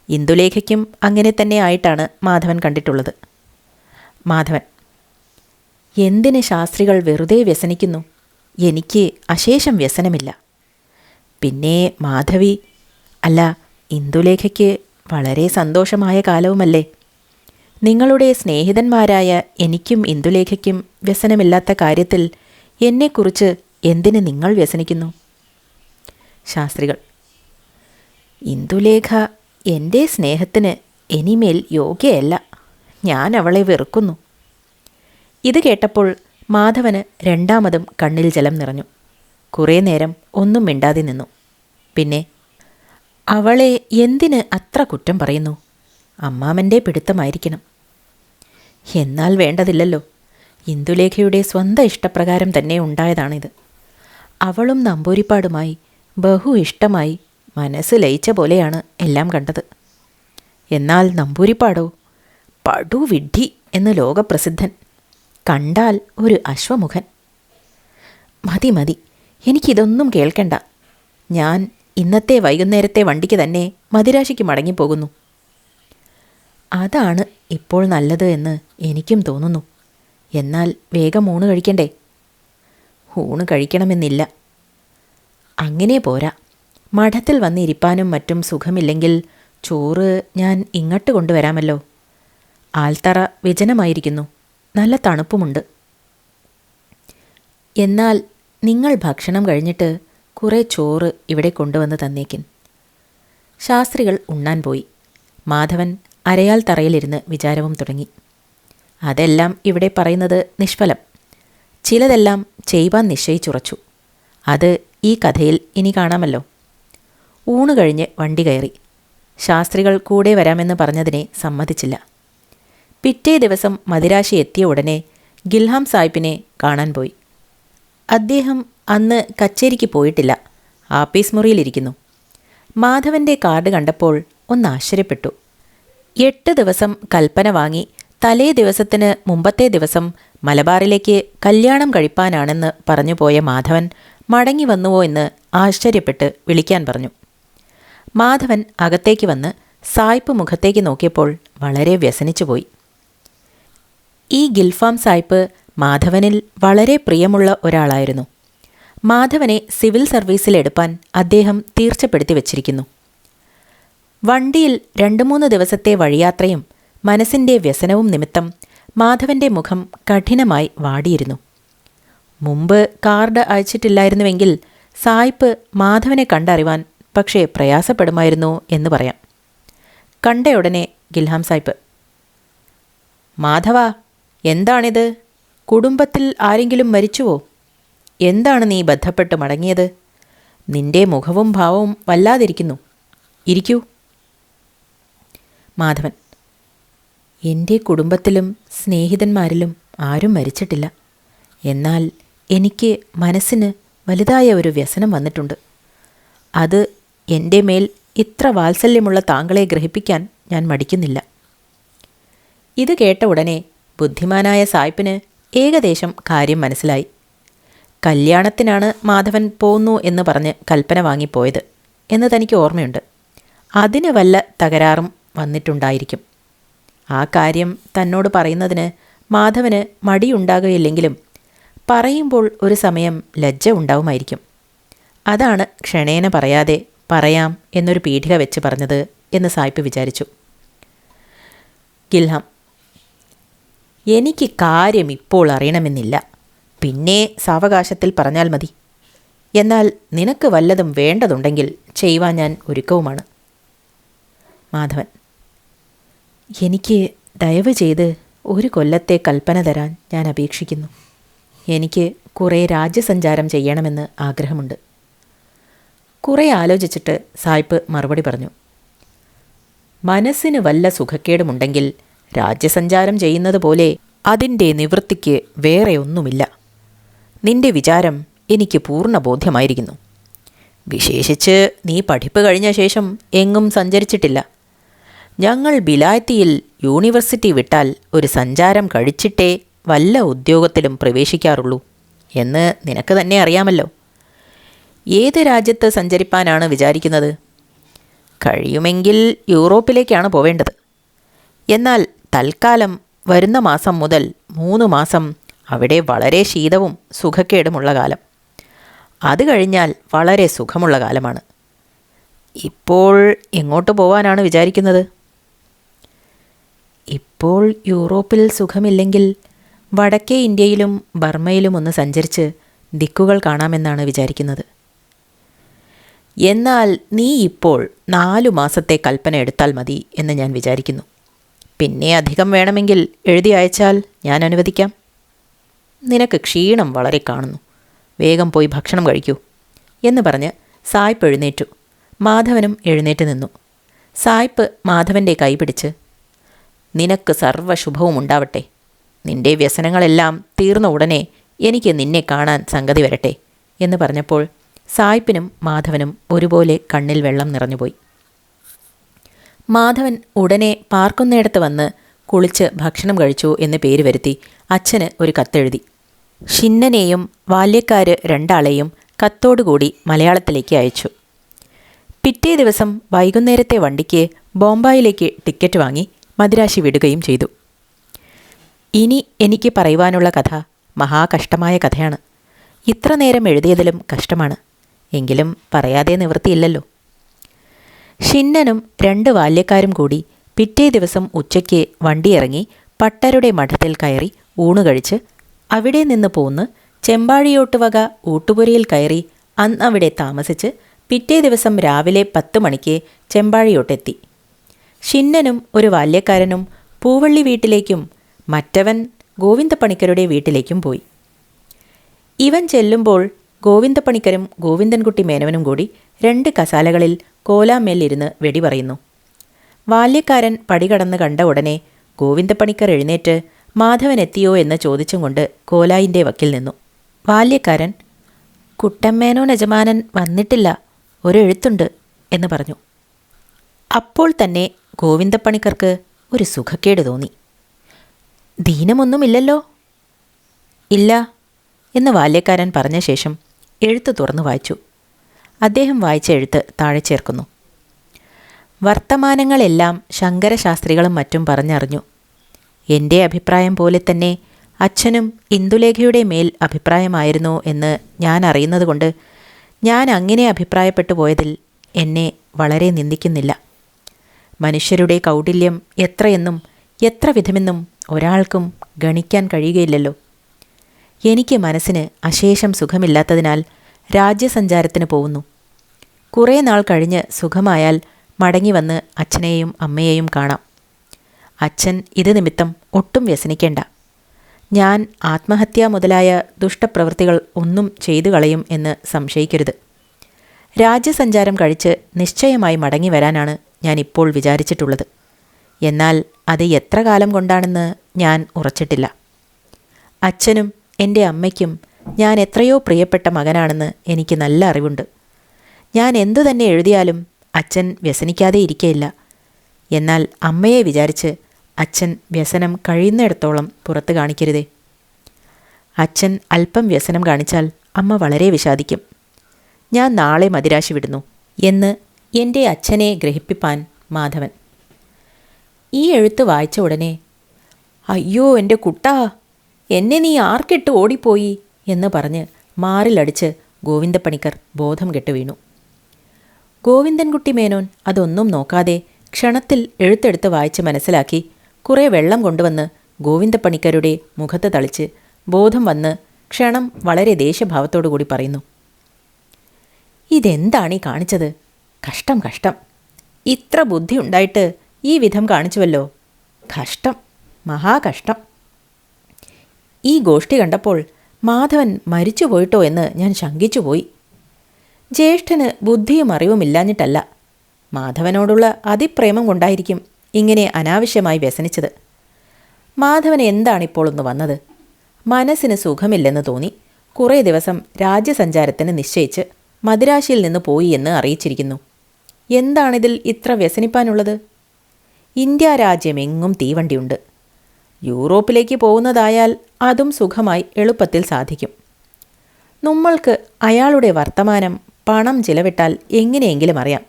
ഇന്ദുലേഖയ്ക്കും അങ്ങനെ തന്നെ ആയിട്ടാണ് മാധവൻ കണ്ടിട്ടുള്ളത്. മാധവൻ, എന്തിന് ശാസ്ത്രികൾ വെറുതെ വ്യസനിക്കുന്നു? എനിക്ക് അശേഷം വ്യസനമില്ല. പിന്നെ മാധവി, അല്ല, ഇന്ദുലേഖയ്ക്ക് വളരെ സന്തോഷമായ കാലവുമല്ലേ? നിങ്ങളുടെ സ്നേഹിതന്മാരായ എനിക്കും ഇന്ദുലേഖയ്ക്കും വ്യസനമില്ലാത്ത കാര്യത്തിൽ എന്നെക്കുറിച്ച് എന്തിന് നിങ്ങൾ വ്യസനിക്കുന്നു? ശാസ്ത്രികൾ: ഇന്ദുലേഖ എൻ്റെ സ്നേഹത്തിന് ഇനിമേൽ യോഗ്യയല്ല. ഞാൻ അവളെ വെറുക്കുന്നു. ഇത് കേട്ടപ്പോൾ മാധവന് രണ്ടാമതും കണ്ണിൽ ജലം നിറഞ്ഞു. കുറേ നേരം ഒന്നും മിണ്ടാതെ നിന്നു. പിന്നെ, അവളെ എന്തിന് അത്ര കുറ്റം പറയുന്നു? അമ്മാമൻ്റെ പിടുത്തമായിരിക്കണം. എന്നാൽ വേണ്ടതില്ലല്ലോ. ഇന്ദുലേഖയുടെ സ്വന്തം ഇഷ്ടപ്രകാരം തന്നെ ഉണ്ടായതാണിത്. അവളും നമ്പൂരിപ്പാടുമായി ബഹു ഇഷ്ടമായി മനസ്സ് ലയിച്ച പോലെയാണ് എല്ലാം കണ്ടത്. എന്നാൽ നമ്പൂരിപ്പാടോ പടുവിഡ്ഢി എന്ന് ലോകപ്രസിദ്ധൻ. കണ്ടാൽ ഒരു അശ്വമുഖൻ. മതി മതി, എനിക്കിതൊന്നും കേൾക്കണ്ട. ഞാൻ ഇന്നത്തെ വൈകുന്നേരത്തെ വണ്ടിക്ക് തന്നെ മദിരാശിക്ക് മടങ്ങിപ്പോകുന്നു. അതാണ് ഇപ്പോൾ നല്ലത് എന്ന് എനിക്കും തോന്നുന്നു. എന്നാൽ വേഗം ഊണ് കഴിക്കണ്ടേ? ഊണ് കഴിക്കണമെന്നില്ല. അങ്ങനെ പോരാ. മഠത്തിൽ വന്നിരിപ്പാനും മറ്റും സുഖമില്ലെങ്കിൽ ചോറ് ഞാൻ ഇങ്ങോട്ട് കൊണ്ടുവരാമല്ലോ. ആൽത്തറ വിജനമായിരിക്കുന്നു, നല്ല തണുപ്പുമുണ്ട്. എന്നാൽ നിങ്ങൾ ഭക്ഷണം കഴിഞ്ഞിട്ട് കുറേ ചോറ് ഇവിടെ കൊണ്ടുവന്ന് തന്നേക്കിൻ. ശാസ്ത്രികൾ ഉണ്ണാൻ പോയി. മാധവൻ അരയാൽ തറയിലിരുന്ന് വിചാരവും തുടങ്ങി. അതെല്ലാം ഇവിടെ പറയുന്നത് നിഷ്ഫലം. ചിലതെല്ലാം ചെയ്യുവാൻ നിശ്ചയിച്ചുറച്ചു. അത് ഈ കഥയിൽ ഇനി കാണാമല്ലോ. ഊണ് കഴിഞ്ഞ് വണ്ടി കയറി. ശാസ്ത്രികൾ കൂടെ വരാമെന്ന് പറഞ്ഞതിനെ സമ്മതിച്ചില്ല. പിറ്റേ ദിവസം മദിരാശി എത്തിയ ഉടനെ ഗിൽഹാം സാഹിബിനെ കാണാൻ പോയി. അദ്ദേഹം അന്ന് കച്ചേരിക്ക് പോയിട്ടില്ല, ആപ്പീസ് മുറിയിലിരിക്കുന്നു. മാധവൻ്റെ കാർഡ് കണ്ടപ്പോൾ ഒന്ന് ആശ്ചര്യപ്പെട്ടു. 8 ദിവസം കൽപ്പന വാങ്ങി തലേ ദിവസത്തിന് മുമ്പത്തെ ദിവസം മലബാറിലേക്ക് കല്യാണം കഴിപ്പാനാണെന്ന് പറഞ്ഞു പോയ മാധവൻ മടങ്ങി വന്നുവോ എന്ന് ആശ്ചര്യപ്പെട്ട് വിളിക്കാൻ പറഞ്ഞു. മാധവൻ അകത്തേക്ക് വന്ന് സായിപ്പ് മുഖത്തേക്ക് നോക്കിയപ്പോൾ വളരെ വ്യസനിച്ചുപോയി. ഈ ഗിൽഫാം സായിപ്പ് മാധവനിൽ വളരെ പ്രിയമുള്ള ഒരാളായിരുന്നു. മാധവനെ സിവിൽ സർവീസിലെടുപ്പാൻ അദ്ദേഹം തീർച്ചപ്പെടുത്തി വച്ചിരിക്കുന്നു. വണ്ടിയിൽ 2-3 ദിവസത്തെ വഴിയാത്രയും മനസ്സിൻ്റെ വ്യസനവും നിമിത്തം മാധവൻ്റെ മുഖം കഠിനമായി വാടിയിരുന്നു. മുമ്പ് കാർഡ് അയച്ചിട്ടില്ലായിരുന്നുവെങ്കിൽ സായിപ്പ് മാധവനെ കണ്ടറിവാൻ പക്ഷേ പ്രയാസപ്പെടുമായിരുന്നു എന്ന് പറയാം. കണ്ടയുടനെ ഗിൽഹാം സായിപ്പ്: മാധവ, എന്താണിത്? കുടുംബത്തിൽ ആരെങ്കിലും മരിച്ചുവോ? എന്താണ് നീ ബന്ധപ്പെട്ട് മടങ്ങിയത്? നിന്റെ മുഖവും ഭാവവും വല്ലാതിരിക്കുന്നു. ഇരിക്കൂ. മാധവൻ: എൻ്റെ കുടുംബത്തിലും സ്നേഹിതന്മാരിലും ആരും മരിച്ചിട്ടില്ല. എന്നാൽ എനിക്ക് മനസ്സിന് വലുതായ ഒരു വ്യസനം വന്നിട്ടുണ്ട്. അത് എൻ്റെ മേൽ ഇത്ര വാത്സല്യമുള്ള താങ്കളെ ഗ്രഹിപ്പിക്കാൻ ഞാൻ മടിക്കുന്നില്ല. ഇത് കേട്ട ഉടനെ ബുദ്ധിമാനായ സായിപ്പിന് ഏകദേശം കാര്യം മനസ്സിലായി. കല്യാണത്തിനാണ് മാധവൻ പോന്നു എന്ന് പറഞ്ഞ് കൽപ്പന വാങ്ങിപ്പോയത് എന്ന് തനിക്ക് ഓർമ്മയുണ്ട്. അതിന് വല്ല തകരാറും വന്നിട്ടുണ്ടായിരിക്കും. ആ കാര്യം തന്നോട് പറയുന്നതിന് മാധവന് മടിയുണ്ടാകുകയില്ലെങ്കിലും പറയുമ്പോൾ ഒരു സമയം ലജ്ജ ഉണ്ടാവുമായിരിക്കും. അതാണ് ക്ഷണേന പറയാതെ പറയാം എന്നൊരു പീഠിക വെച്ച് പറഞ്ഞത് എന്ന് സായിപ്പ് വിചാരിച്ചു. ഗിൽഹാം: എനിക്ക് കാര്യം ഇപ്പോൾ അറിയണമെന്നില്ല. പിന്നെ സാവകാശത്തിൽ പറഞ്ഞാൽ മതി. എന്നാൽ നിനക്ക് വല്ലതും വേണ്ടതുണ്ടെങ്കിൽ ചെയ്യുവാൻ ഞാൻ ഒരുക്കവുമാണ്. മാധവൻ: എനിക്ക് ദയവ് ചെയ്ത് 1 കൊല്ലത്തെ കൽപ്പന തരാൻ ഞാൻ അപേക്ഷിക്കുന്നു. എനിക്ക് കുറേ രാജ്യസഞ്ചാരം ചെയ്യണമെന്ന് ആഗ്രഹമുണ്ട്. കുറേ ആലോചിച്ചിട്ട് സായിപ്പ് മറുപടി പറഞ്ഞു: മനസ്സിന് വല്ല സുഖക്കേടുമുണ്ടെങ്കിൽ രാജ്യസഞ്ചാരം ചെയ്യുന്നത് പോലെ അതിൻ്റെ നിവൃത്തിക്ക് വേറെ ഒന്നുമില്ല. നിന്റെ വിചാരം എനിക്ക് പൂർണ്ണ ബോധ്യമായിരിക്കുന്നു. വിശേഷിച്ച് നീ പഠിപ്പ് കഴിഞ്ഞ ശേഷം എങ്ങും സഞ്ചരിച്ചിട്ടില്ല. ഞങ്ങൾ ബിലായത്തിയിൽ യൂണിവേഴ്സിറ്റി വിട്ടാൽ ഒരു സഞ്ചാരം കഴിച്ചിട്ടേ വല്ല ഉദ്യോഗത്തിലും പ്രവേശിക്കാറുള്ളൂ എന്ന് നിനക്ക് തന്നെ അറിയാമല്ലോ. ഏത് രാജ്യത്ത് സഞ്ചരിപ്പാനാണ് വിചാരിക്കുന്നത്? കഴിയുമെങ്കിൽ യൂറോപ്പിലേക്കാണ് പോവേണ്ടത്. എന്നാൽ തൽക്കാലം വരുന്ന മാസം മുതൽ 3 മാസം അവിടെ വളരെ ശീതവും സുഖക്കേടുമുള്ള കാലം. അത് കഴിഞ്ഞാൽ വളരെ സുഖമുള്ള കാലമാണ്. ഇപ്പോൾ എങ്ങോട്ട് പോവാനാണ് വിചാരിക്കുന്നത്? ഇപ്പോൾ യൂറോപ്പിൽ സുഖമില്ലെങ്കിൽ വടക്കേ ഇന്ത്യയിലും ബർമ്മയിലും ഒന്ന് സഞ്ചരിച്ച് ദിക്കുകൾ കാണാമെന്നാണ് വിചാരിക്കുന്നത്. എന്നാൽ നീ ഇപ്പോൾ 4 മാസത്തെ കൽപ്പന എടുത്താൽ മതി എന്ന് ഞാൻ വിചാരിക്കുന്നു. പിന്നെ അധികം വേണമെങ്കിൽ എഴുതി അയച്ചാൽ ഞാൻ അനുവദിക്കാം. നിനക്ക് ക്ഷീണം വളരെ കാണുന്നു. വേഗം പോയി ഭക്ഷണം കഴിക്കൂ എന്ന് പറഞ്ഞ് സായിപ്പ് എഴുന്നേറ്റു. മാധവനും എഴുന്നേറ്റ് നിന്നു. സായിപ്പ് മാധവൻ്റെ കൈ പിടിച്ച്, നിനക്ക് സർവ്വശുഭവും ഉണ്ടാവട്ടെ. നിന്റെ വ്യസനങ്ങളെല്ലാം തീർന്ന ഉടനെ എനിക്ക് നിന്നെ കാണാൻ സംഗതി വരട്ടെ എന്ന് പറഞ്ഞപ്പോൾ സായിപ്പിനും മാധവനും ഒരുപോലെ കണ്ണിൽ വെള്ളം നിറഞ്ഞുപോയി. മാധവൻ ഉടനെ പാർക്കുന്നിടത്ത് വന്ന് കുളിച്ച് ഭക്ഷണം കഴിച്ചു എന്ന് പേര് വരുത്തി അച്ഛന് ഒരു കത്തെഴുതി. ഷിന്നനെയും ബാല്യക്കാര് 2 ആളെയും കത്തോടുകൂടി മലയാളത്തിലേക്ക് അയച്ചു. പിറ്റേ ദിവസം വൈകുന്നേരത്തെ വണ്ടിക്ക് ബോംബായിലേക്ക് ടിക്കറ്റ് വാങ്ങി മദിരാശി വിടുകയും ചെയ്തു. ഇനി എനിക്ക് പറയുവാനുള്ള കഥ മഹാകഷ്ടമായ കഥയാണ്. ഇത്ര നേരം എഴുതിയതിലും കഷ്ടമാണ്. എങ്കിലും പറയാതെ നിവൃത്തിയില്ലല്ലോ. ഷിന്നനും 2 ബാല്യക്കാരും കൂടി പിറ്റേ ദിവസം ഉച്ചയ്ക്ക് വണ്ടിയിറങ്ങി പട്ടരുടെ മഠത്തിൽ കയറി ഊണുകഴിച്ച് അവിടെ നിന്ന് പോന്ന് ചെമ്പാഴിയോട്ട് വക ഊട്ടുപുരയിൽ കയറി അന്നവിടെ താമസിച്ച് പിറ്റേ ദിവസം രാവിലെ 10 മണിക്ക് ചെമ്പാഴിയോട്ടെത്തി. ഷിന്നനും ഒരു ബാല്യക്കാരനും പൂവള്ളി വീട്ടിലേക്കും മറ്റവൻ ഗോവിന്ദപ്പണിക്കരുടെ വീട്ടിലേക്കും പോയി. ഇവൻ ചെല്ലുമ്പോൾ ഗോവിന്ദപ്പണിക്കരും ഗോവിന്ദൻകുട്ടി മേനവനും കൂടി 2 കസാലകളിൽ കോലാമേലിരുന്ന് വെടി പറയുന്നു. ബാല്യക്കാരൻ പടികടന്ന് കണ്ട ഉടനെ ഗോവിന്ദപ്പണിക്കർ എഴുന്നേറ്റ് മാധവൻ എത്തിയോ എന്ന് ചോദിച്ചും കൊണ്ട് കോലായിൻ്റെ വക്കിൽ നിന്നു. ബാല്യക്കാരൻ, കുട്ടമ്മേനോൻ യജമാനൻ വന്നിട്ടില്ല, ഒരെഴുത്തുണ്ട് എന്ന് പറഞ്ഞു. അപ്പോൾ തന്നെ ഗോവിന്ദപ്പണിക്കർക്ക് ഒരു സുഖക്കേട് തോന്നി. ദീനമൊന്നുമില്ലല്ലോ? ഇല്ല എന്ന് ബാല്യക്കാരൻ പറഞ്ഞ ശേഷം എഴുത്ത് തുറന്നു വായിച്ചു. അദ്ദേഹം വായിച്ച എഴുത്ത് താഴെ ചേർക്കുന്നു. വർത്തമാനങ്ങളെല്ലാം ശങ്കരശാസ്ത്രികളും മറ്റും പറഞ്ഞറിഞ്ഞു. എൻ്റെ അഭിപ്രായം പോലെ തന്നെ അച്ഛനും ഇന്ദുലേഖയുടെ മേൽ അഭിപ്രായമായിരുന്നു എന്ന് ഞാൻ അറിയുന്നതുകൊണ്ട് ഞാൻ അങ്ങനെ അഭിപ്രായപ്പെട്ടു പോയതിൽ എന്നെ വളരെ നിന്ദിക്കുന്നില്ല. മനുഷ്യരുടെ കൗടില്യം എത്രയെന്നും എത്ര വിധമെന്നും ഒരാൾക്കും ഗണിക്കാൻ കഴിയുകയില്ലല്ലോ. എനിക്ക് മനസ്സിന് അശേഷം സുഖമില്ലാത്തതിനാൽ രാജ്യസഞ്ചാരത്തിന് പോകുന്നു. കുറേ നാൾ കഴിഞ്ഞ് സുഖമായാൽ മടങ്ങി വന്ന് അച്ഛനെയും അമ്മയെയും കാണാം. അച്ഛൻ ഇത് നിമിത്തം ഒട്ടും വ്യസനിക്കേണ്ട. ഞാൻ ആത്മഹത്യ മുതലായ ദുഷ്ടപ്രവൃത്തികൾ ഒന്നും ചെയ്തു കളയും എന്ന് സംശയിക്കരുത്. രാജ്യസഞ്ചാരം കഴിച്ച് നിശ്ചയമായി മടങ്ങി വരാനാണ് ഞാൻ ഇപ്പോൾ വിചാരിച്ചിട്ടുള്ളത്. എന്നാൽ അത് എത്ര കാലം കൊണ്ടാണെന്ന് ഞാൻ ഉറച്ചിട്ടില്ല. അച്ഛനും എൻ്റെ അമ്മയ്ക്കും ഞാൻ എത്രയോ പ്രിയപ്പെട്ട മകനാണെന്ന് എനിക്ക് നല്ല അറിവുണ്ട്. ഞാൻ എന്തു തന്നെ എഴുതിയാലും അച്ഛൻ വ്യസനിക്കാതെ ഇരിക്കയില്ല. എന്നാൽ അമ്മയെ വിചാരിച്ച് അച്ഛൻ വ്യസനം കഴിയുന്നിടത്തോളം പുറത്ത് കാണിക്കരുതേ. അച്ഛൻ അല്പം വ്യസനം കാണിച്ചാൽ അമ്മ വളരെ വിഷാദിക്കും. ഞാൻ നാളെ മദിരാശി വിടുന്നു എന്ന് എൻ്റെ അച്ഛനെ ഗ്രഹിപ്പിപ്പാൻ മാധവൻ. ഈ എഴുത്ത് വായിച്ച ഉടനെ, അയ്യോ എൻ്റെ കുട്ടാ, എന്നെ നീ ആർക്കിട്ട് ഓടിപ്പോയി എന്ന് പറഞ്ഞ് മാറിലടിച്ച് ഗോവിന്ദപ്പണിക്കർ ബോധം കെട്ടു വീണു. ഗോവിന്ദൻകുട്ടി മേനോൻ അതൊന്നും നോക്കാതെ ക്ഷണത്തിൽ എഴുത്തെടുത്ത് വായിച്ച് മനസ്സിലാക്കി കുറേ വെള്ളം കൊണ്ടുവന്ന് ഗോവിന്ദപ്പണിക്കരുടെ മുഖത്ത് തളിച്ച് ബോധം വന്ന് ക്ഷണം വളരെ ദേഷ്യഭാവത്തോടു കൂടി പറയുന്നു, ഇതെന്താണീ കാണിച്ചത്? കഷ്ടം കഷ്ടം. ഇത്ര ബുദ്ധി ഉണ്ടായിട്ട് ഈ വിധം കാണിച്ചുവല്ലോ. കഷ്ടം, മഹാകഷ്ടം. ഈ ഗോഷ്ഠി കണ്ടപ്പോൾ മാധവൻ മരിച്ചു പോയിട്ടോ എന്ന് ഞാൻ ശങ്കിച്ചുപോയി. ജ്യേഷ്ഠന് ബുദ്ധിയും അറിവുമില്ലാഞ്ഞിട്ടല്ല, മാധവനോടുള്ള അതിപ്രേമം കൊണ്ടായിരിക്കും ഇങ്ങനെ അനാവശ്യമായി വ്യസനിച്ചത്. മാധവൻ എന്താണിപ്പോൾ ഒന്ന് വന്നത്? മനസ്സിന് സുഖമില്ലെന്ന് തോന്നി കുറേ ദിവസം രാജ്യസഞ്ചാരത്തിന് നിശ്ചയിച്ച് മദിരാശിയിൽ നിന്ന് പോയി എന്ന് അറിയിച്ചിരിക്കുന്നു. എന്താണിതിൽ ഇത്ര വ്യസനിപ്പാനുള്ളത്? ഇന്ത്യ രാജ്യമെങ്ങും തീവണ്ടിയുണ്ട്. യൂറോപ്പിലേക്ക് പോകുന്നതായാൽ അതും സുഖമായി എളുപ്പത്തിൽ സാധിക്കും. നമ്മൾക്ക് അയാളുടെ വർത്തമാനം പണം ചിലവിട്ടാൽ എങ്ങനെയെങ്കിലും അറിയാം.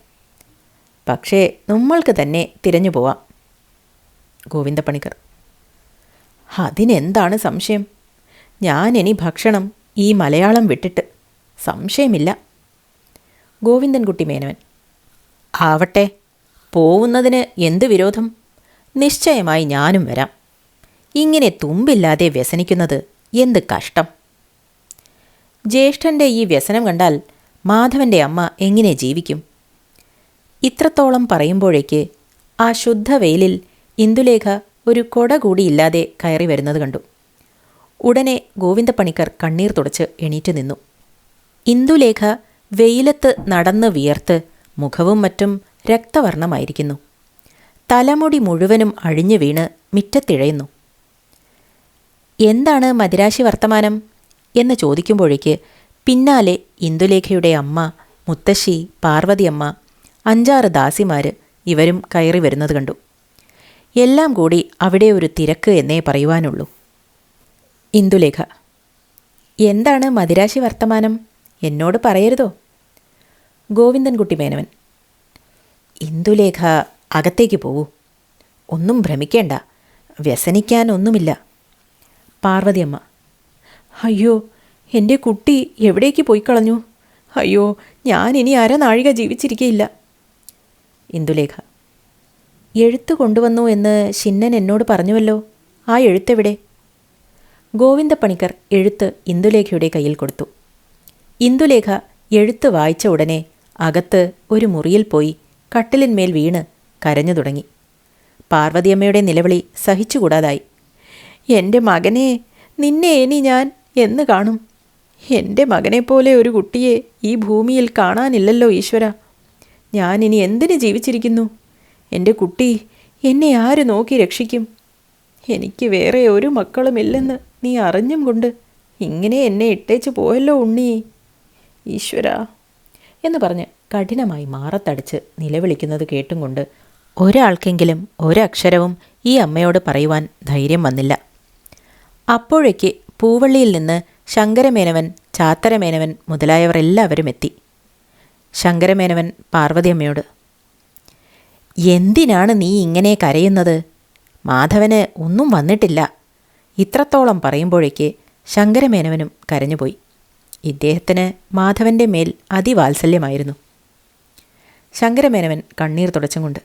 പക്ഷേ നമ്മൾക്ക് തന്നെ തിരഞ്ഞു പോവാം. ഗോവിന്ദപ്പണിക്കർ, അതിനെന്താണ് സംശയം? ഞാനിനി ഭക്ഷണം ഈ മലയാളം വിട്ടിട്ട്, സംശയമില്ല. ഗോവിന്ദൻകുട്ടി മേനവൻ: ആവട്ടെ, പോവുന്നതിന് എന്ത് വിരോധം? നിശ്ചയമായി ഞാനും വരാം. ഇങ്ങനെ തുമ്പില്ലാതെ വ്യസനിക്കുന്നത് എന്ത് കഷ്ടം. ജ്യേഷ്ഠൻ്റെ ഈ വ്യസനം കണ്ടാൽ മാധവൻ്റെ അമ്മ എങ്ങനെ ജീവിക്കും? ഇത്രത്തോളം പറയുമ്പോഴേക്ക് ആ ശുദ്ധ വെയിലിൽ ഇന്ദുലേഖ ഒരു കൊട കൂടിയില്ലാതെ കയറി വരുന്നത് കണ്ടു. ഉടനെ ഗോവിന്ദപ്പണിക്കർ കണ്ണീർ തുടച്ച് എണീറ്റ് നിന്നു. ഇന്ദുലേഖ വെയിലത്ത് നടന്ന് വിയർത്ത് മുഖവും മറ്റും രക്തവർണമായിരിക്കുന്നു. തലമുടി മുഴുവനും അഴിഞ്ഞു വീണ് മിറ്റത്തിഴയുന്നു. എന്താണ് മദിരാശി വർത്തമാനം എന്ന് ചോദിക്കുമ്പോഴേക്ക് പിന്നാലെ ഇന്ദുലേഖയുടെ അമ്മ, മുത്തശ്ശി, പാർവതിയമ്മ, 5-6 ദാസിമാർ ഇവരും കയറി വരുന്നത് കണ്ടു. എല്ലാം കൂടി അവിടെ ഒരു തിരക്ക് എന്നേ പറയുവാനുള്ളൂ. ഇന്ദുലേഖ: എന്താണ് മദിരാശി വർത്തമാനം? എന്നോട് പറയരുതോ? ഗോവിന്ദൻകുട്ടി മേനവൻ: ഇന്ദുലേഖ അകത്തേക്ക് പോകൂ. ഒന്നും ഭ്രമിക്കേണ്ട, വ്യസനിക്കാൻ ഒന്നുമില്ല. പാർവതിയമ്മ: അയ്യോ, എൻ്റെ കുട്ടി എവിടേക്ക് പോയി കളഞ്ഞു? അയ്യോ, ഞാനിനി അരനാഴിക ജീവിച്ചിരിക്കയില്ല. ഇന്ദുലേഖ: എഴുത്ത് കൊണ്ടുവന്നു എന്ന് ശിന്നൻ എന്നോട് പറഞ്ഞുവല്ലോ, ആ എഴുത്തെവിടെ? ഗോവിന്ദപ്പണിക്കർ എഴുത്ത് ഇന്ദുലേഖയുടെ കയ്യിൽ കൊടുത്തു. ഇന്ദുലേഖ എഴുത്ത് വായിച്ച ഉടനെ അകത്ത് ഒരു മുറിയിൽ പോയി കട്ടിലിന്മേൽ വീണ് കരഞ്ഞു തുടങ്ങി. പാർവതിയമ്മയുടെ നിലവിളി സഹിച്ചുകൂടാതായി. എൻ്റെ മകനെ, നിന്നെ ഇനി ഞാൻ എന്ന് കാണും? എൻ്റെ മകനെപ്പോലെ ഒരു കുട്ടിയെ ഈ ഭൂമിയിൽ കാണാനില്ലല്ലോ ഈശ്വര. ഞാനിനി എന്തിന് ജീവിച്ചിരിക്കുന്നു? എൻ്റെ കുട്ടി എന്നെ ആര് നോക്കി രക്ഷിക്കും? എനിക്ക് വേറെ ഒരു മക്കളുമില്ലെന്ന് നീ അറിഞ്ഞും കൊണ്ട് ഇങ്ങനെ എന്നെ ഇട്ടേച്ച് പോയല്ലോ ഉണ്ണി, ഈശ്വര എന്ന് പറഞ്ഞ് കഠിനമായി മാറത്തടിച്ച് നിലവിളിക്കുന്നത് കേട്ടും കൊണ്ട് ഒരാൾക്കെങ്കിലും ഒരക്ഷരവും ഈ അമ്മയോട് പറയുവാൻ ധൈര്യം വന്നില്ല. അപ്പോഴേക്ക് പൂവള്ളിയിൽ നിന്ന് ശങ്കരമേനവൻ, ചാത്തരമേനവൻ മുതലായവർ എല്ലാവരും എത്തി. ശങ്കരമേനവൻ പാർവതിയമ്മയോട്: എന്തിനാണ് നീ ഇങ്ങനെ കരയുന്നത്? മാധവന് ഒന്നും വന്നിട്ടില്ല. ഇത്രത്തോളം പറയുമ്പോഴേക്ക് ശങ്കരമേനവനും കരഞ്ഞുപോയി. ഇദ്ദേഹത്തിന് മാധവൻ്റെ മേൽ അതിവാത്സല്യമായിരുന്നു. ശങ്കരമേനവൻ കണ്ണീർ തുടച്ചും കൊണ്ട്: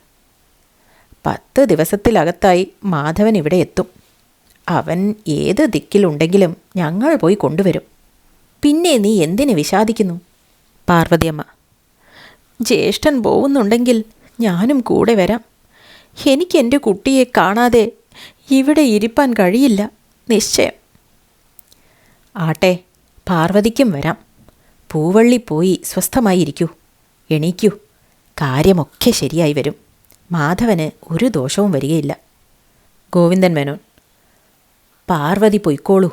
10 ദിവസത്തിലകത്തായി മാധവൻ ഇവിടെ എത്തും. അവൻ ഏത് ദിക്കിലുണ്ടെങ്കിലും ഞങ്ങൾ പോയി കൊണ്ടുവരും. പിന്നെ നീ എന്തിന് വിഷാദിക്കുന്നു? പാർവതിയമ്മ: ജ്യേഷ്ഠൻ പോവുന്നുണ്ടെങ്കിൽ ഞാനും കൂടെ വരാം. എനിക്കെൻ്റെ കുട്ടിയെ കാണാതെ ഇവിടെ ഇരിപ്പാൻ കഴിയില്ല, നിശ്ചയം. ആട്ടെ, പാർവതിക്കും വരാം. പൂവള്ളി പോയി സ്വസ്ഥമായിരിക്കൂ, എണീക്കൂ. കാര്യമൊക്കെ ശരിയായി വരും. മാധവന് ഒരു ദോഷവും വരികയില്ല. ഗോവിന്ദൻ മേനോൻ: പാർവതി പൊയ്ക്കോളൂ.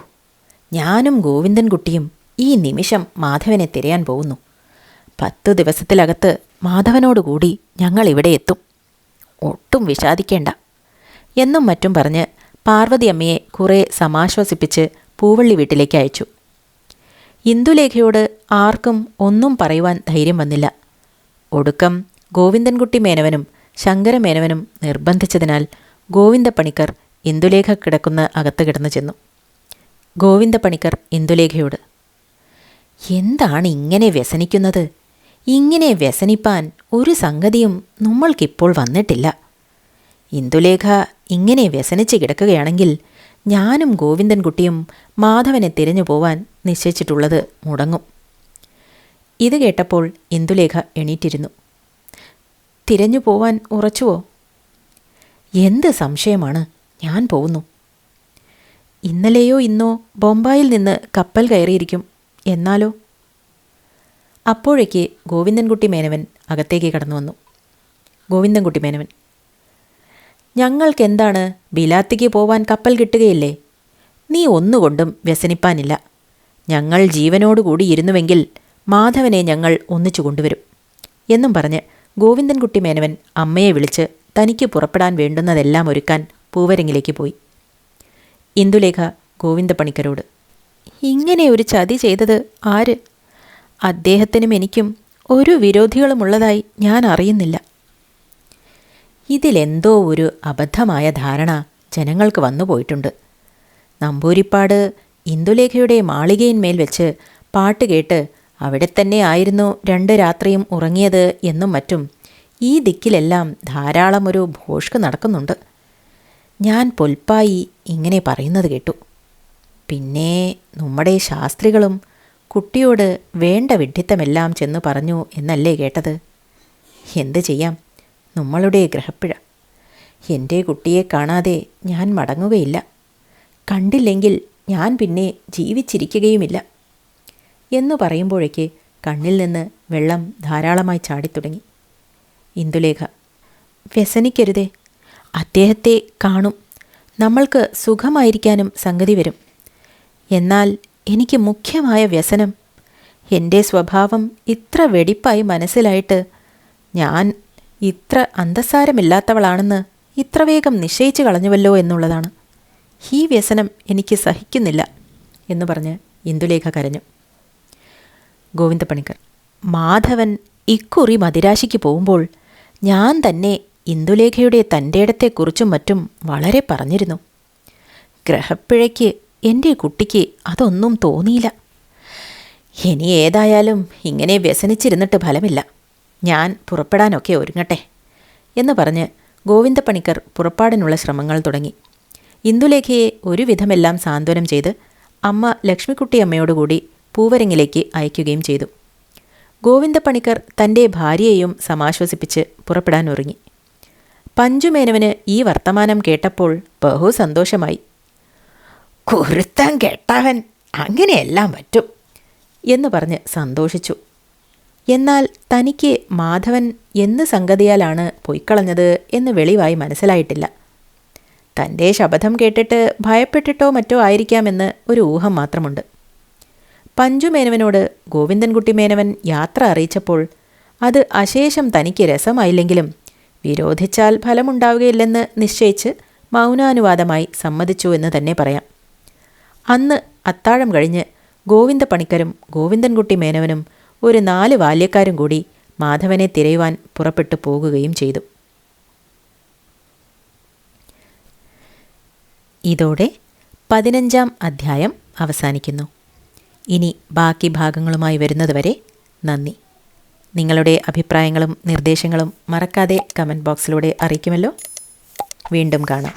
ഞാനും ഗോവിന്ദൻകുട്ടിയും ഈ നിമിഷം മാധവനെ തിരയാൻ പോകുന്നു. 10 ദിവസത്തിലകത്ത് മാധവനോടുകൂടി ഞങ്ങൾ ഇവിടെ എത്തും. ഒട്ടും വിഷാദിക്കേണ്ട എന്നും മറ്റും പറഞ്ഞ് പാർവതിയമ്മയെ കുറേ സമാശ്വസിപ്പിച്ച് പൂവള്ളി വീട്ടിലേക്ക് അയച്ചു. ഇന്ദുലേഖയോട് ആർക്കും ഒന്നും പറയുവാൻ ധൈര്യം വന്നില്ല. ഒടുക്കം ഗോവിന്ദൻകുട്ടി മേനവനും ശങ്കരമേനവനും നിർബന്ധിച്ചതിനാൽ ഗോവിന്ദപ്പണിക്കർ ഇന്ദുലേഖ കിടക്കുന്ന അകത്ത് കിടന്നു ചെന്നു. ഗോവിന്ദപ്പണിക്കർ ഇന്ദുലേഖയോട്: എന്താണ് ഇങ്ങനെ വ്യസനിക്കുന്നത്? ഇങ്ങനെ വ്യസനിപ്പാൻ ഒരു സംഗതിയും നമ്മൾക്കിപ്പോൾ വന്നിട്ടില്ല. ഇന്ദുലേഖ ഇങ്ങനെ വ്യസനിച്ച് കിടക്കുകയാണെങ്കിൽ ഞാനും ഗോവിന്ദൻകുട്ടിയും മാധവനെ തിരഞ്ഞു പോവാൻ നിശ്ചയിച്ചിട്ടുള്ളത് മുടങ്ങും. ഇത് കേട്ടപ്പോൾ ഇന്ദുലേഖ എണീറ്റിരുന്നു. തിരഞ്ഞു പോവാൻ ഉറച്ചുവോ? എന്ത് സംശയമാണ്, ഞാൻ പോകുന്നു. ഇന്നലെയോ ഇന്നോ ബോംബായിൽ നിന്ന് കപ്പൽ കയറിയിരിക്കും. എന്നാലോ? അപ്പോഴേക്ക് ഗോവിന്ദൻകുട്ടി മേനവൻ അകത്തേക്ക് കടന്നു വന്നു. ഗോവിന്ദൻകുട്ടി മേനവൻ: ഞങ്ങൾക്കെന്താണ്, ബിലാത്തിക്ക് പോവാൻ കപ്പൽ കിട്ടുകയില്ലേ? നീ ഒന്നുകൊണ്ടും വ്യസനിപ്പാനില്ല. ഞങ്ങൾ ജീവനോടുകൂടി ഇരുന്നുവെങ്കിൽ മാധവനെ ഞങ്ങൾ ഒന്നിച്ചു കൊണ്ടുവരും എന്നും പറഞ്ഞ് ഗോവിന്ദൻകുട്ടി മേനവൻ അമ്മയെ വിളിച്ച് തനിക്ക് പുറപ്പെടാൻ വേണ്ടുന്നതെല്ലാം ഒരുക്കാൻ പൂവരങ്ങിലേക്ക് പോയി. ഇന്ദുലേഖ ഗോവിന്ദപ്പണിക്കരോട്: ഇങ്ങനെ ഒരു ചതി ചെയ്തത് ആര്? അദ്ദേഹത്തിനും എനിക്കും ഒരു വിരോധികളുമുള്ളതായി ഞാൻ അറിയുന്നില്ല. ഇതിലെന്തോ ഒരു അബദ്ധമായ ധാരണ ജനങ്ങൾക്ക് വന്നു പോയിട്ടുണ്ട്. നമ്പൂരിപ്പാട് ഇന്ദുലേഖയുടെ മാളികയിന്മേൽ വെച്ച് പാട്ട് കേട്ട് അവിടെ തന്നെ ആയിരുന്നു 2 രാത്രിയും ഉറങ്ങിയത് എന്നും മറ്റും ഈ ദിക്കിലെല്ലാം ധാരാളം ഒരു ഭോഷ്ക് നടക്കുന്നുണ്ട്. ഞാൻ പൊൽപ്പായി ഇങ്ങനെ പറയുന്നത് കേട്ടു. പിന്നെ നമ്മുടെ ശാസ്ത്രികളും കുട്ടിയോട് വേണ്ട വിഡ്ഢിത്തമെല്ലാം ചെന്ന് പറഞ്ഞു എന്നല്ലേ കേട്ടത്. എന്ത് ചെയ്യാം, നമ്മളുടെ ഗ്രഹപ്പിഴ. എൻ്റെ കുട്ടിയെ കാണാതെ ഞാൻ മടങ്ങുകയില്ല. കണ്ടില്ലെങ്കിൽ ഞാൻ പിന്നെ ജീവിച്ചിരിക്കുകയുമില്ല എന്നു പറയുമ്പോഴേക്ക് കണ്ണിൽ നിന്ന് വെള്ളം ധാരാളമായി ചാടിത്തുടങ്ങി. ഇന്ദുലേഖ: വ്യസനിക്കരുതേ, അദ്ദേഹത്തെ കാണും. നമ്മൾക്ക് സുഖമായിരിക്കാനും സംഗതി വരും. എന്നാൽ എനിക്ക് മുഖ്യമായ വ്യസനം എൻ്റെ സ്വഭാവം ഇത്ര വെടിപ്പായി മനസ്സിലായിട്ട് ഞാൻ ഇത്ര അന്തസ്സാരമില്ലാത്തവളാണെന്ന് ഇത്ര വേഗം നിശ്ചയിച്ചു കളഞ്ഞുവല്ലോ എന്നുള്ളതാണ്. ഈ വ്യസനം എനിക്ക് സഹിക്കുന്നില്ല എന്ന് പറഞ്ഞ് ഇന്ദുലേഖ കരഞ്ഞു. ഗോവിന്ദപ്പണിക്കർ: മാധവൻ ഇക്കുറി മദിരാശിക്ക് പോകുമ്പോൾ ഞാൻ തന്നെ ഇന്ദുലേഖയുടെ തൻ്റെയിടത്തെക്കുറിച്ചും മറ്റും വളരെ പറഞ്ഞിരുന്നു. ഗ്രഹപ്പിഴയ്ക്ക് എൻ്റെ കുട്ടിക്ക് അതൊന്നും തോന്നിയില്ല. ഇനി ഏതായാലും ഇങ്ങനെ വ്യസനിച്ചിരുന്നിട്ട് ഫലമില്ല. ഞാൻ പുറപ്പെടാനൊക്കെ ഒരുങ്ങട്ടെ എന്ന് പറഞ്ഞ് ഗോവിന്ദപ്പണിക്കർ പുറപ്പാടിനുള്ള ശ്രമങ്ങൾ തുടങ്ങി. ഇന്ദുലേഖയെ ഒരുവിധമെല്ലാം സാന്ത്വനം ചെയ്ത് അമ്മ ലക്ഷ്മിക്കുട്ടിയമ്മയോടുകൂടി പൂവരങ്ങിലേക്ക് അയക്കുകയും ചെയ്തു. ഗോവിന്ദപ്പണിക്കർ തൻ്റെ ഭാര്യയെയും സമാശ്വസിപ്പിച്ച് പുറപ്പെടാൻ ഒരുങ്ങി. പഞ്ചുമേനവന് ഈ വർത്തമാനം കേട്ടപ്പോൾ ബഹു സന്തോഷമായി. കുരുത്തം കെട്ടവൻ, അങ്ങനെയെല്ലാം പറ്റും എന്ന് പറഞ്ഞ് സന്തോഷിച്ചു. എന്നാൽ തനിക്ക് മാധവൻ എന്ത് സംഗതിയാലാണ് പൊയ്ക്കളഞ്ഞത് എന്ന് വെളിവായി മനസ്സിലായിട്ടില്ല. തൻ്റെ ശപഥം കേട്ടിട്ട് ഭയപ്പെട്ടിട്ടോ മറ്റോ ആയിരിക്കാമെന്ന് ഒരു ഊഹം മാത്രമുണ്ട്. പഞ്ചുമേനവനോട് ഗോവിന്ദൻകുട്ടി മേനവൻ യാത്ര അറിയിച്ചപ്പോൾ അത് അശേഷം തനിക്ക് രസമായില്ലെങ്കിലും വിരോധിച്ചാൽ ഫലമുണ്ടാവുകയില്ലെന്ന് നിശ്ചയിച്ച് മൗനാനുവാദമായി സമ്മതിച്ചു എന്ന് തന്നെ പറയാം. അന്ന് അത്താഴം കഴിഞ്ഞ് ഗോവിന്ദപ്പണിക്കരും ഗോവിന്ദൻകുട്ടി മേനവനും ഒരു 4 ബാല്യക്കാരും കൂടി മാധവനെ തിരയുവാൻ പുറപ്പെട്ടു പോകുകയും ചെയ്തു. ഇതോടെ 15-ാം അധ്യായം അവസാനിക്കുന്നു. ഇനി ബാക്കി ഭാഗങ്ങളുമായി വരുന്നതുവരെ നന്ദി. നിങ്ങളുടെ അഭിപ്രായങ്ങളും നിർദ്ദേശങ്ങളും മറക്കാതെ കമൻറ്റ് ബോക്സിലൂടെ അറിയിക്കുമല്ലോ. വീണ്ടും കാണാം.